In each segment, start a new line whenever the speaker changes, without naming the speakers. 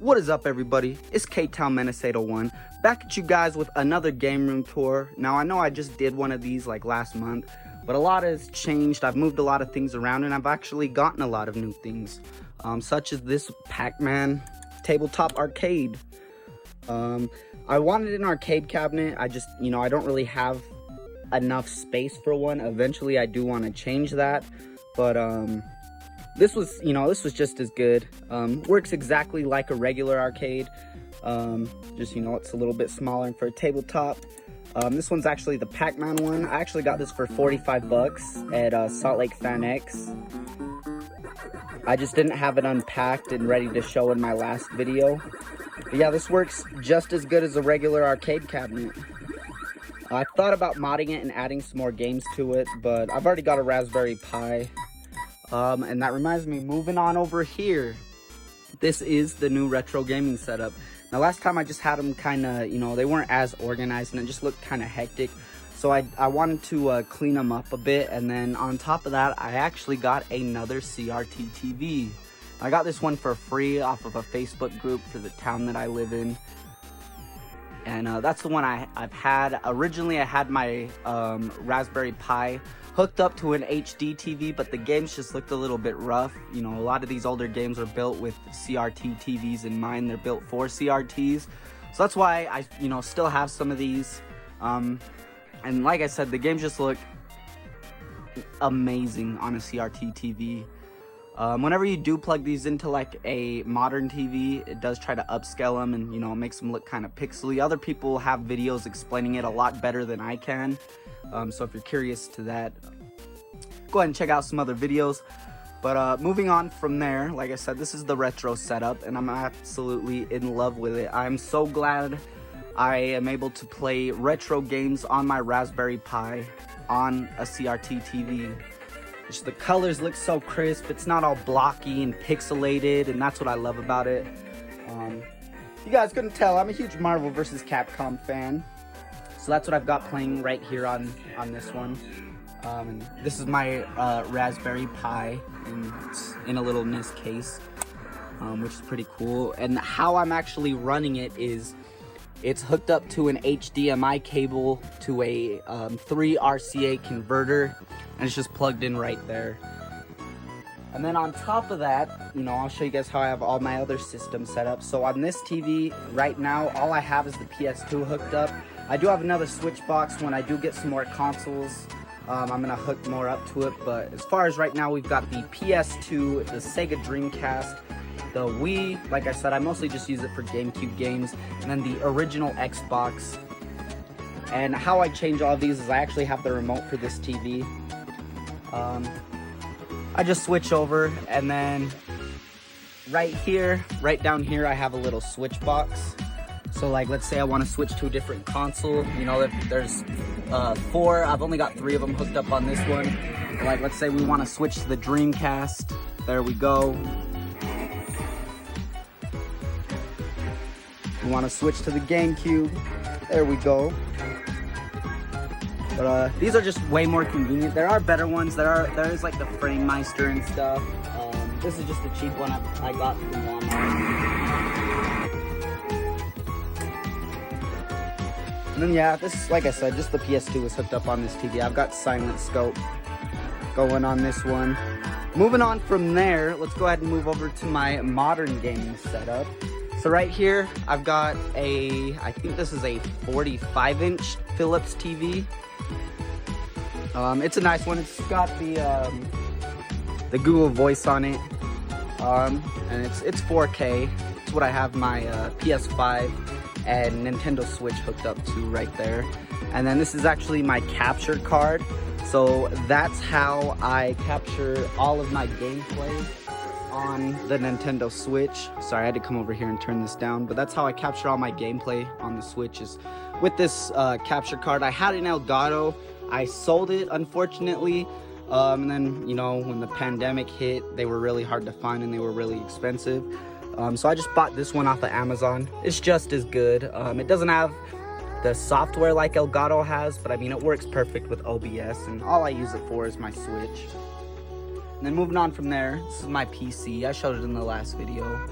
What is up, everybody? It's K-Town Menace 801 back at you guys with another game room tour. Now, I know I just did one of these like last month, but a lot has changed. I've moved a lot of things around, and I've actually gotten a lot of new things, such as this Pac-Man tabletop arcade. I wanted an arcade cabinet. I just, I don't really have enough space for one. Eventually, I do want to change that, but this was just as good. Works exactly like a regular arcade. Just, it's a little bit smaller for a tabletop. This one's actually the Pac-Man one. I actually got this for 45 bucks at Salt Lake Fan X. I just didn't have it unpacked and ready to show in my last video. But yeah, this works just as good as a regular arcade cabinet. I thought about modding it and adding some more games to it, but I've already got a Raspberry Pi. And that reminds me, moving on over here, this is the new retro gaming setup. Now, last time I just had them kind of, they weren't as organized and it just looked kind of hectic. So I wanted to clean them up a bit. And then on top of that, I actually got another CRT TV. I got this one for free off of a Facebook group for the town that I live in. And that's the one I've had. Originally, I had my Raspberry Pi hooked up to an HD TV, but the games just looked a little bit rough. A lot of these older games are built with CRT TVs in mind. They're built for CRTs. So that's why I, still have some of these. And like I said, the games just look amazing on a CRT TV. Whenever you do plug these into like a modern TV, it does try to upscale them and, it makes them look kind of pixely. Other people have videos explaining it a lot better than I can. So if you're curious to that, go ahead and check out some other videos. But moving on from there, like I said, this is the retro setup and I'm absolutely in love with it. I'm so glad I am able to play retro games on my Raspberry Pi on a CRT TV. Just the colors look so crisp. It's not all blocky and pixelated, and that's what I love about it. You guys couldn't tell, I'm a huge Marvel vs. Capcom fan. So that's what I've got playing right here on this one. And this is my Raspberry Pi in a little NIS case, which is pretty cool. And how I'm actually running it is it's hooked up to an HDMI cable to a 3 RCA converter, and it's just plugged in right there. And then on top of that, I'll show you guys how I have all my other systems set up. So on this TV right now, all I have is the PS2 hooked up. I do have another switch box. When I do get some more consoles, I'm gonna hook more up to it. But as far as right now, we've got the PS2, the Sega Dreamcast, the Wii. Like I said, I mostly just use it for GameCube games, and then the original Xbox. And how I change all of these is I actually have the remote for this TV. I just switch over, and then right down here, I have a little switch box. So like, let's say I want to switch to a different console. If there's 4, I've only got 3 of them hooked up on this one. Like, let's say we want to switch to the Dreamcast. There we go. We want to switch to the GameCube. There we go. But these are just way more convenient. There are better ones. There is like the FrameMeister and stuff. This is just a cheap one I got from Walmart. And then yeah, this, like I said, just the PS2 is hooked up on this TV. I've got Silent Scope going on this one. Moving on from there, let's go ahead and move over to my modern gaming setup. So right here, I've got I think this is a 45-inch Philips TV. It's a nice one. It's got the Google Voice on it, and it's 4K. It's what I have my PS5 and Nintendo Switch hooked up to right there. And then this is actually my capture card. So that's how I capture all of my gameplay on the Nintendo Switch. Sorry, I had to come over here and turn this down, but that's how I capture all my gameplay on the Switch, is with this capture card. I had an Elgato. I sold it, unfortunately, and then, when the pandemic hit, they were really hard to find and they were really expensive. So I just bought this one off of Amazon. It's just as good. It doesn't have the software like Elgato has, but I mean, it works perfect with OBS, and all I use it for is my Switch. And then moving on from there, this is my PC. I showed it in the last video.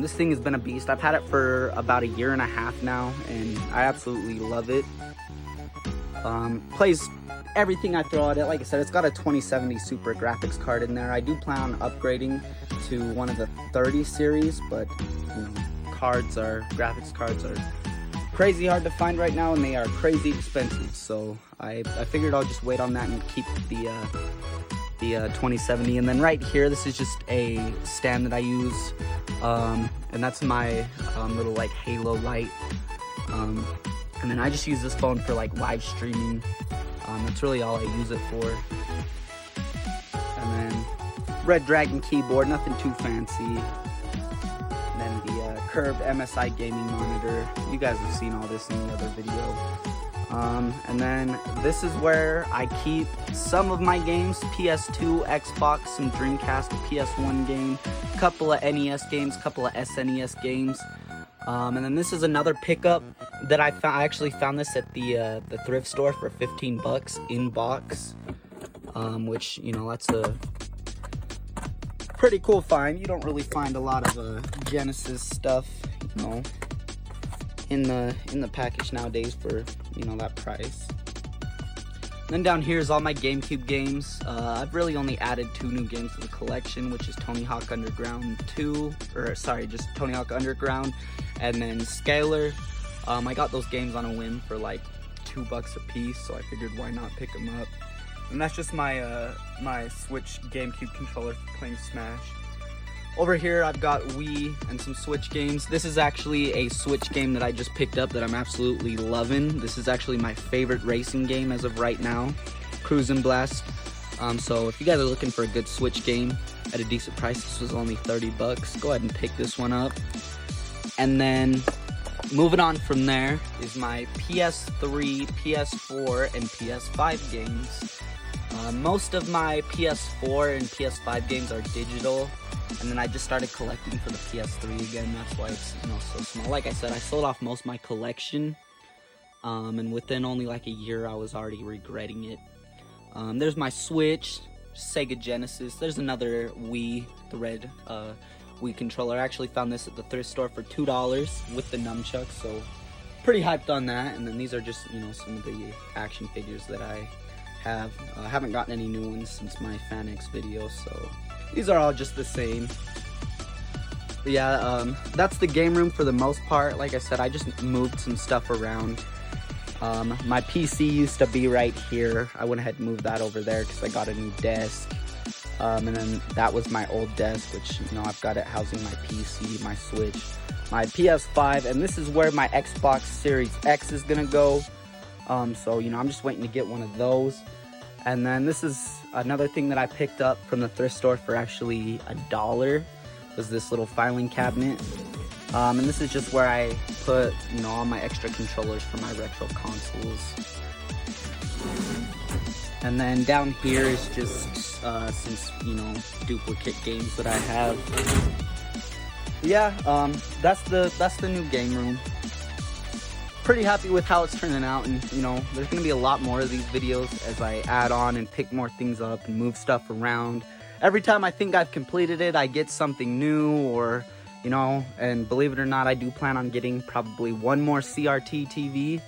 This thing has been a beast. I've had it for about a year and a half now, and I absolutely love it. Plays everything I throw at it. Like I said, it's got a 2070 Super graphics card in there. I do plan on upgrading to one of the 30 series, but you know, graphics cards are crazy hard to find right now, and they are crazy expensive. So I figured I'll just wait on that and keep the 2070. And then right here, this is just a stand that I use, and that's my little like Halo light. And then I just use this phone for like live streaming. That's really all I use it for. And then Red Dragon keyboard, nothing too fancy. And then the curved MSI gaming monitor. You guys have seen all this in the other video. And then this is where I keep some of my games: PS2, Xbox, some Dreamcast, a PS1 game, a couple of NES games, a couple of SNES games. And then this is another pickup that I found. I actually found this at the thrift store for 15 bucks in box, which, you know, that's a pretty cool find. You don't really find a lot of Genesis stuff, you know, in the package nowadays for, you know, that price. Then down here is all my GameCube games. I've really only added 2 new games to the collection, which is Tony Hawk Underground 2, or sorry, just Tony Hawk Underground, and then Scalar. I got those games on a whim for like $2 a piece, so I figured why not pick them up. And that's just my my Switch GameCube controller for playing Smash. Over here I've got Wii and some Switch games. This is actually a Switch game that I just picked up that I'm absolutely loving. This is actually my favorite racing game as of right now, Cruisin' Blast. So if you guys are looking for a good Switch game at a decent price, this was only 30 bucks. Go ahead and pick this one up. And then moving on from there is my PS3, PS4, and PS5 games. Most of my PS4 and PS5 games are digital, and then I just started collecting for the PS3 again. That's why it's, you know, so small. Like I said, I sold off most of my collection, and within only like a year, I was already regretting it. There's my Switch, Sega Genesis. There's another Wii, the red Wii controller. I actually found this at the thrift store for $2 with the nunchucks, so pretty hyped on that. And then these are just, you know, some of the action figures that I have. I haven't gotten any new ones since my FanX video, so these are all just the same. But yeah, that's the game room for the most part. Like I said, I just moved some stuff around. My PC used to be right here. I went ahead and moved that over there because I got a new desk. And then that was my old desk, which, you know, I've got it housing my PC, my Switch, my PS5, and this is where my Xbox Series X is gonna go. So, you know, I'm just waiting to get one of those. And then this is another thing that I picked up from the thrift store for actually $1, was this little filing cabinet. And this is just where I put, you know, all my extra controllers for my retro consoles. And then down here is just some, you know, duplicate games that I have. Yeah, that's the new game room. Pretty happy with how it's turning out, and, you know, there's gonna be a lot more of these videos as I add on and pick more things up and move stuff around. Every time I think I've completed it, I get something new, or, you know, and believe it or not, I do plan on getting probably one more CRT TV.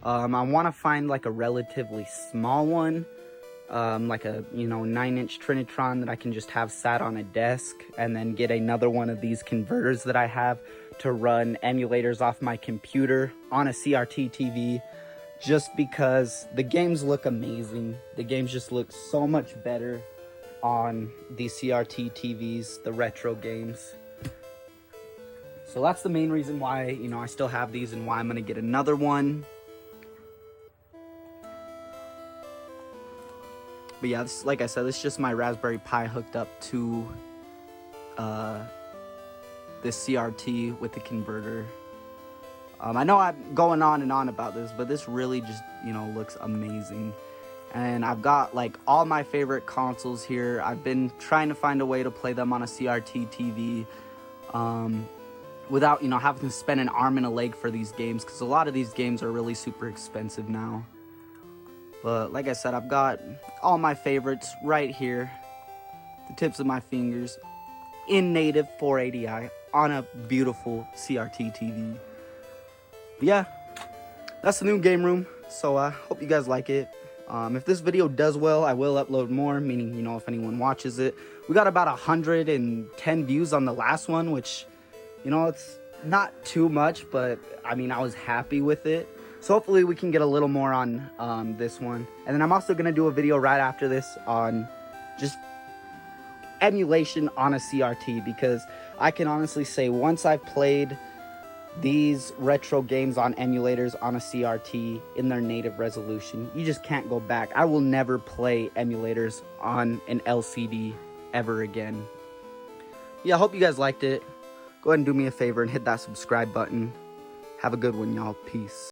I want to find like a relatively small one, like a, you know, 9-inch Trinitron that I can just have sat on a desk, and then get another one of these converters that I have to run emulators off my computer on a CRT TV, just because the games look amazing. The games just look so much better on these CRT TVs, the retro games. So that's the main reason why, you know, I still have these and why I'm gonna get another one. But yeah, this, like I said, this is just my Raspberry Pi hooked up to this CRT with the converter. I know I'm going on and on about this, but this really just, you know, looks amazing. And I've got like all my favorite consoles here. I've been trying to find a way to play them on a CRT TV without, you know, having to spend an arm and a leg for these games, because a lot of these games are really super expensive now. But like I said, I've got all my favorites right here, the tips of my fingers, in native 480i on a beautiful CRT TV. But yeah, that's the new game room. So I hope you guys like it. If this video does well, I will upload more, meaning, you know, if anyone watches it. We got about 110 views on the last one, which, you know, it's not too much, but I mean, I was happy with it. So hopefully we can get a little more on this one. And then I'm also going to do a video right after this on just emulation on a CRT, because I can honestly say once I've played these retro games on emulators on a CRT in their native resolution, you just can't go back. I will never play emulators on an LCD ever again. Yeah, I hope you guys liked it. Go ahead and do me a favor and hit that subscribe button. Have a good one, y'all. Peace.